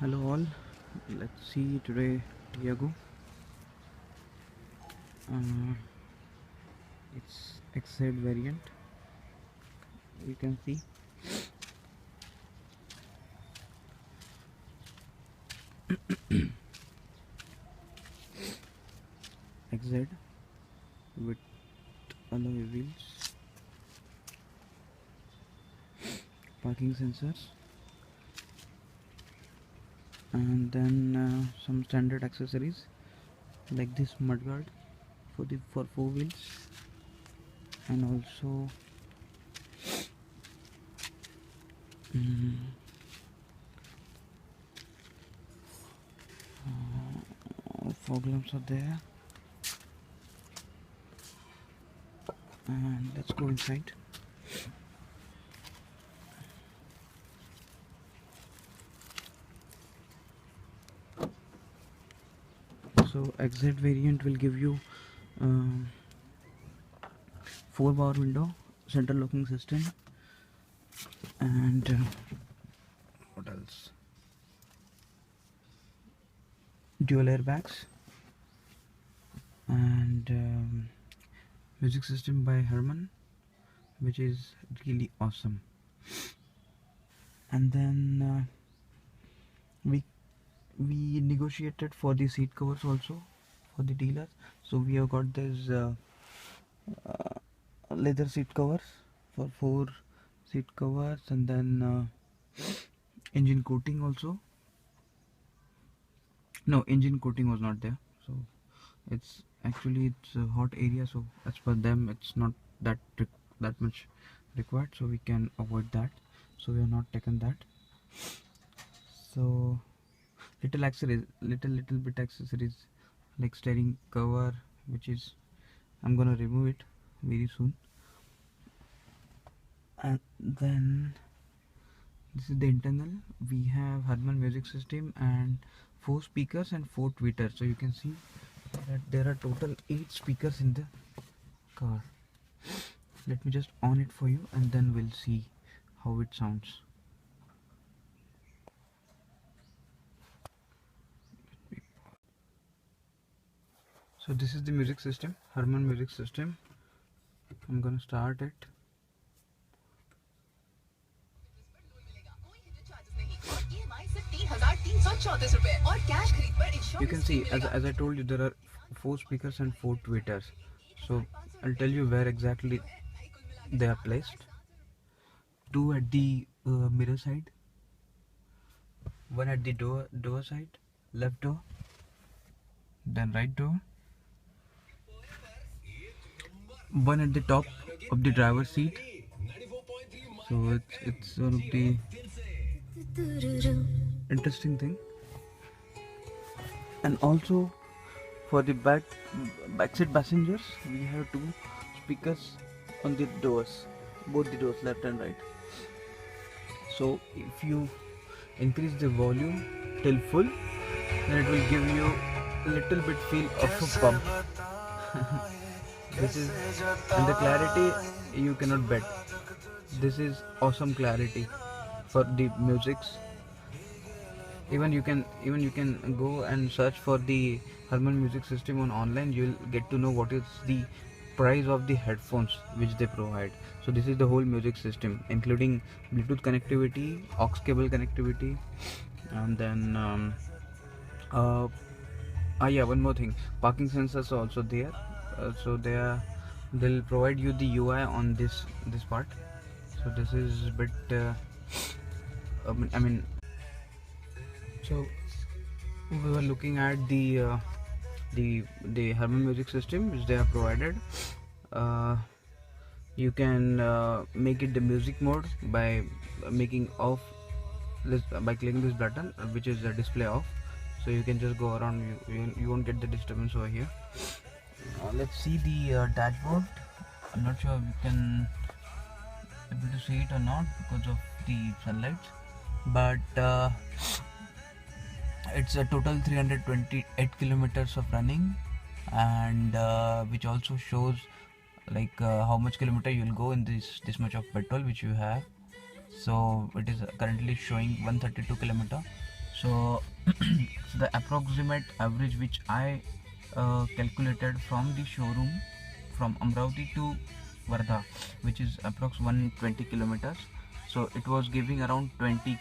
Hello all, let's see today Tiago. It's XZ variant. You can see XZ with alloy wheels, parking sensors, and then some standard accessories like this mudguard for four wheels, and also mm, fog lamps are there. And let's go inside. So XZ variant will give you um, 4-bar window, central locking system, and what else? Dual airbags, and music system by Harman, which is really awesome. And then we negotiated for the seat covers also for the dealers. So we have got this leather seat covers for 4 seat covers, and then engine coating also. No, engine coating was not there. So it's a hot area, so as per them it's not that much required, so we can avoid that. So we have not taken that. So little accessories, little bit accessories like steering cover, which is I'm gonna remove it very soon. And then this is the internal. We have Harman music system and 4 speakers and 4 tweeters. So you can see that there are total 8 speakers in the car. Let me just on it for you, and then we'll see how it sounds. So this is the music system, Harman music system. I'm gonna start it. You can see, as I told you, there are 4 speakers and 4 tweeters. So I'll tell you where exactly they are placed. 2 at the mirror side, 1 at the door side, left door, then right door, 1 at the top of the driver's seat. So it's one of the interesting thing. And also for the backseat passengers, we have 2 speakers on the doors, both the doors, left and right. So if you increase the volume till full, then it will give you a little bit feel of a pump. This is, and the clarity you cannot bet. This is awesome clarity for the musics. Even you can go and search for the Harman music system on online. You'll get to know what is the price of the headphones which they provide. So this is the whole music system, including Bluetooth connectivity, aux cable connectivity, and then yeah, one more thing, parking sensors are also there. So they'll provide you the UI on this part. So this is a bit I mean, so we were looking at the Harman music system which they have provided. You can make it the music mode by making off this, by clicking this button, which is the display off. So you can just go around, you won't get the disturbance over here. Let's see the dashboard. I'm not sure if you can able to see it or not because of the sunlight, but it's a total 328 kilometers of running, and which also shows like how much kilometer you'll go in this much of petrol which you have. So it is currently showing 132 kilometer. So, so the approximate average which I calculated from the showroom from Amravati to Wardha, which is approx 120 kilometers. So it was giving around 20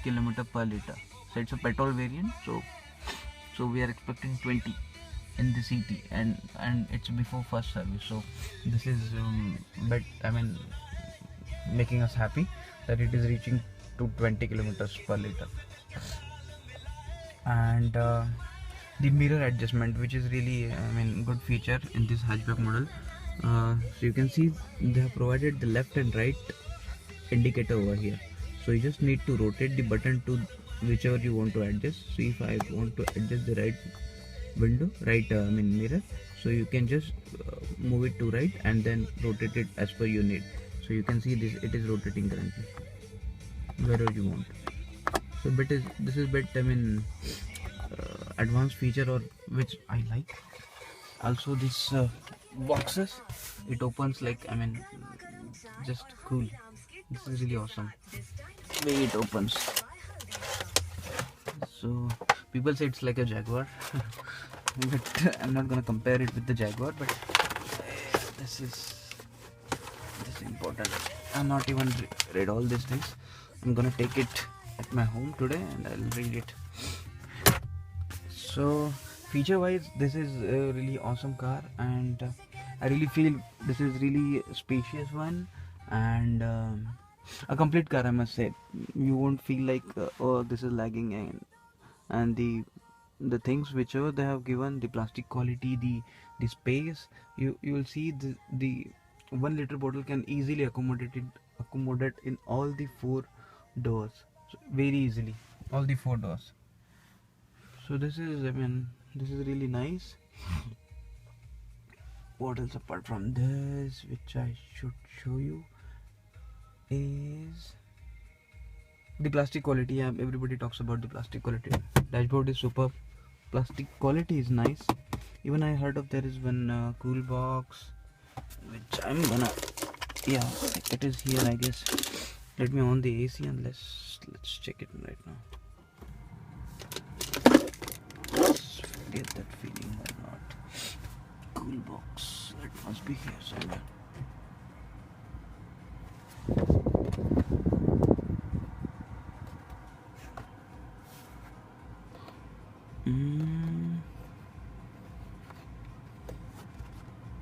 kilometer per liter. So it's a petrol variant. So we are expecting 20 in the city, and it's before first service. So this is but I mean making us happy that it is reaching to 20 kilometers per liter. And the mirror adjustment, which is really good feature in this hatchback model. So you can see they have provided the left and right indicator over here, so you just need to rotate the button to whichever you want to adjust. So if I want to adjust the right window, mirror, so you can just move it to right and then rotate it as per your need. So you can see this, it is rotating currently wherever you want. So this is bit advanced feature, or which I like. Also this boxes, it opens like just cool. This is really awesome way it opens. So people say it's like a Jaguar but I'm not gonna compare it with the Jaguar, but this is important. I'm not even read all these things. I'm gonna take it at my home today and I'll read it. So feature wise, this is a really awesome car, and I really feel this is really a spacious one, and a complete car, I must say. You won't feel like oh, this is lagging, and the things whichever they have given, the plastic quality, the space, you will see the 1 liter bottle can easily accommodate in all the 4 doors, so very easily, all the 4 doors. So this is this is really nice. What else apart from this which I should show you is the plastic quality. Yeah, everybody talks about the plastic quality. Dashboard is superb, plastic quality is nice. Even I heard of there is one cool box which I'm gonna, yeah, it is here I guess. Let me on the AC and let's check it right now. Let's get that feeling or not. Cool box, it must be here somewhere.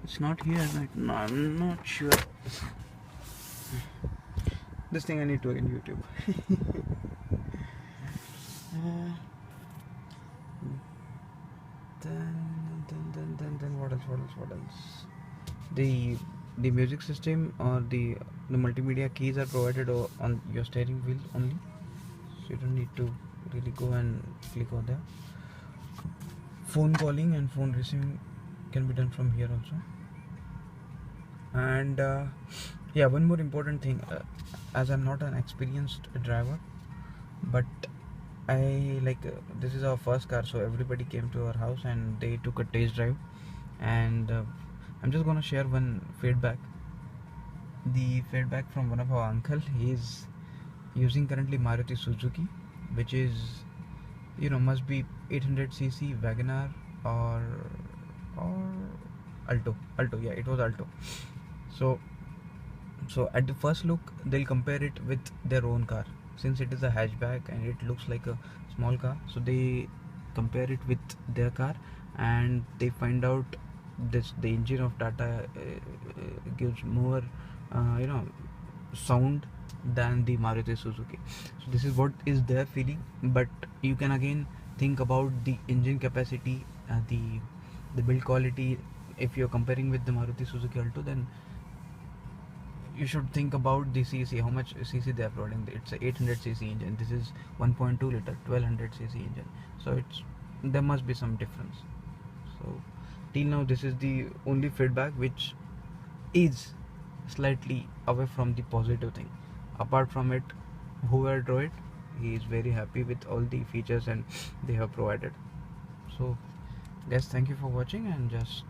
It's not here right now. I'm not sure. This thing I need to again YouTube. Then what else? The music system or the multimedia keys are provided on your steering wheel only, so you don't need to really go and click on there. Phone calling and phone receiving can be done from here also. And yeah, one more important thing, as I'm not an experienced driver, but I like this is our first car, so everybody came to our house and they took a test drive, and I'm just gonna share one feedback. The feedback from one of our uncle. He's using currently Maruti Suzuki, which is must be 800cc WagonR or Alto. Yeah, it was Alto. So at the first look they'll compare it with their own car, since it is a hatchback and it looks like a small car. So they compare it with their car and they find out the engine of Tata gives more sound than the Maruti Suzuki. So this is what is their feeling, but you can again think about the engine capacity, the build quality. If you're comparing with the Maruti Suzuki Alto, then you should think about the cc, how much cc they are providing. It's a 800cc engine, this is 1.2 liter 1200cc engine, so there must be some difference. So till now this is the only feedback which is slightly away from the positive thing. Apart from it, whoever drove it, he is very happy with all the features and they have provided. So guys, thank you for watching, and just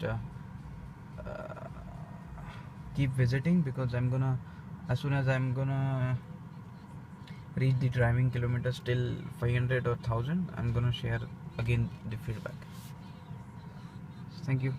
keep visiting, because as soon as I'm gonna reach the driving kilometers till 500 or 1000, I'm gonna share again the feedback. Thank you.